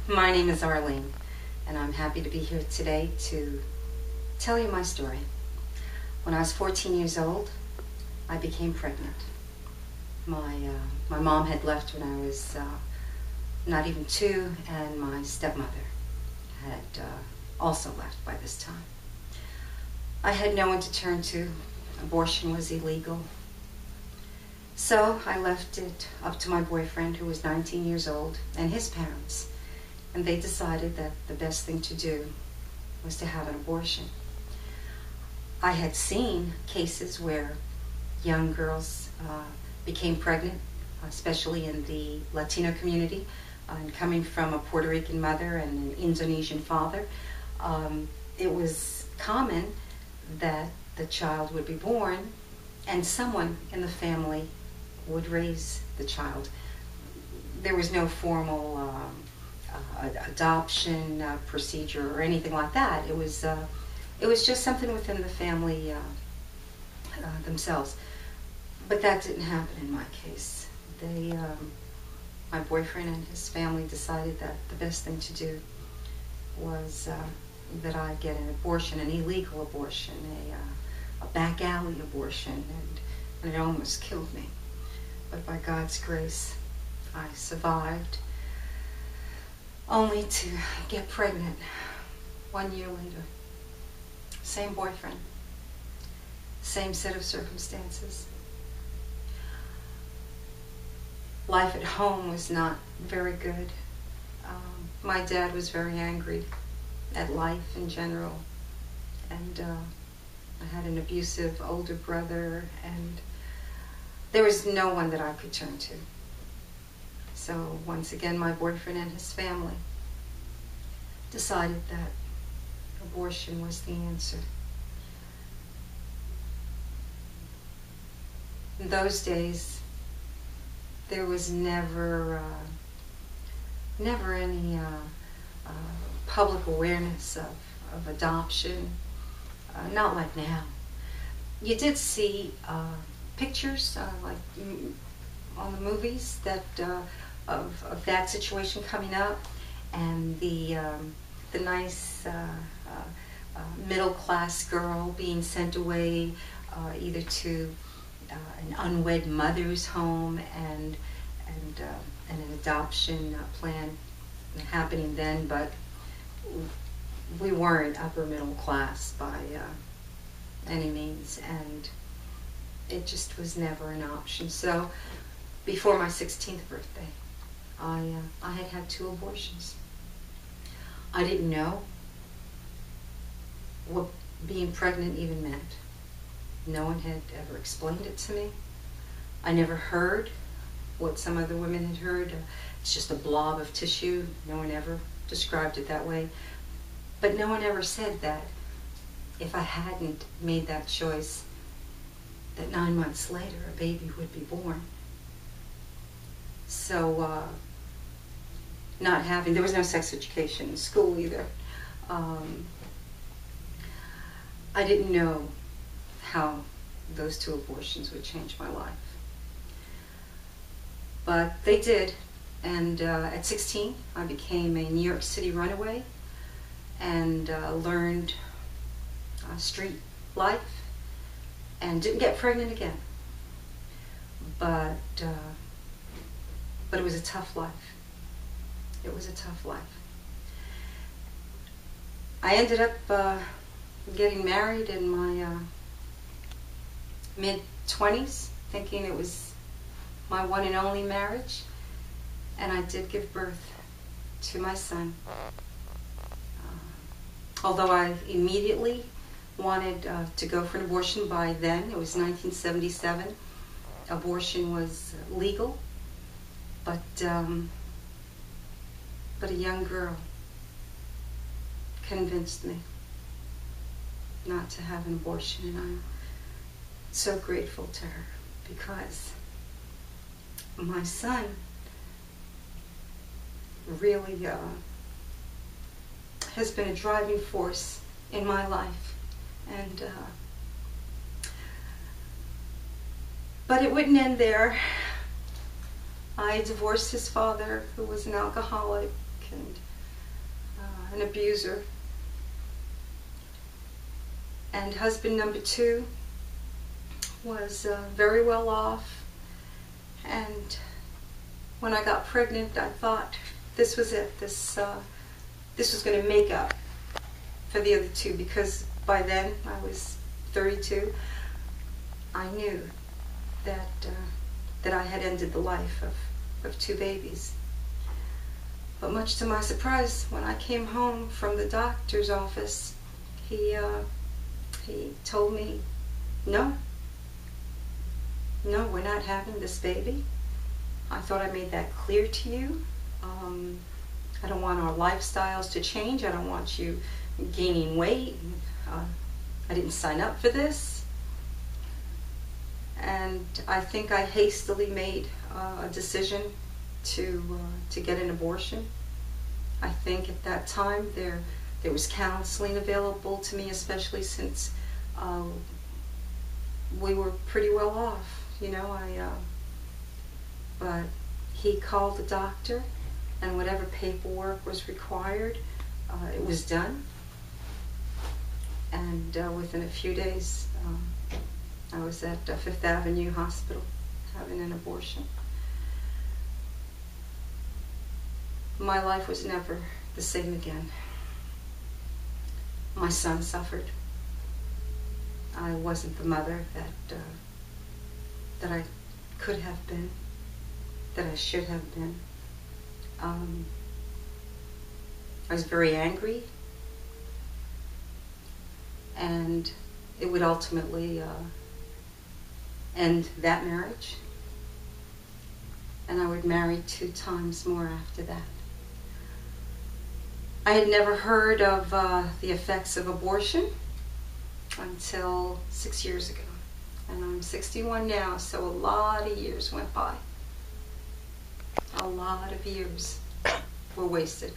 My name is Arlene, and I'm happy to be here today to tell you my story. When I was 14 years old, I became pregnant. My mom had left when I was not even 2, and my stepmother had also left by this time. I had no one to turn to. Abortion was illegal. So I left it up to my boyfriend, who was 19 years old, and his parents. And they decided that the best thing to do was to have an abortion. I had seen cases where young girls became pregnant, especially in the Latino community, and coming from a Puerto Rican mother and an Indonesian father. It was common that the child would be born and someone in the family would raise the child. There was no formal adoption procedure or anything like that. It was just something within the family themselves. But that didn't happen in my case. My boyfriend and his family decided that the best thing to do was that I get an abortion, an illegal abortion, a back alley abortion, and it almost killed me. But by God's grace, I survived, only to get pregnant 1 year later. Same boyfriend, same set of circumstances. Life at home was not very good. My dad was very angry at life in general, and I had an abusive older brother, and there was no one that I could turn to. So once again, my boyfriend and his family decided that abortion was the answer. In those days, there was never any public awareness of adoption, not like now. You did see pictures, like on the movies, that of that situation coming up, and the nice middle-class girl being sent away either to an unwed mother's home and an adoption plan happening then, but we weren't upper middle class by any means, and it just was never an option. So before my 16th birthday, I had 2 abortions. I didn't know what being pregnant even meant. No one had ever explained it to me. I never heard what some other women had heard. It's just a blob of tissue. No one ever described it that way. But no one ever said that if I hadn't made that choice, that 9 months later a baby would be born. So there was no sex education in school either. I didn't know how those 2 abortions would change my life. But they did, and at 16 I became a New York City runaway and learned street life and didn't get pregnant again. But it was a tough life. It was a tough life. I ended up getting married in my mid-20s, thinking it was my one and only marriage, and I did give birth to my son. Although I immediately wanted to go for an abortion by then, it was 1977, abortion was legal, but a young girl convinced me not to have an abortion, and I'm so grateful to her, because my son really has been a driving force in my life, and but it wouldn't end there. I divorced his father, who was an alcoholic, and an abuser. And husband number 2 was very well off. And when I got pregnant, I thought this was it. This was going to make up for the other 2, because by then I was 32. I knew that I had ended the life of 2 babies. But much to my surprise, when I came home from the doctor's office, he told me, no, we're not having this baby. I thought I made that clear to you. I don't want our lifestyles to change. I don't want you gaining weight. I didn't sign up for this. And I think I hastily made a decision to get an abortion. I think at that time there was counseling available to me, especially since we were pretty well off, you know. But he called the doctor, and whatever paperwork was required, it was done. And within a few days, I was at Fifth Avenue Hospital having an abortion. My life was never the same again. My son suffered. I wasn't the mother that I could have been, that I should have been. I was very angry, and it would ultimately end that marriage, and I would marry 2 times more after that. I had never heard of the effects of abortion until 6 years ago, and I'm 61 now, so a lot of years went by. A lot of years were wasted.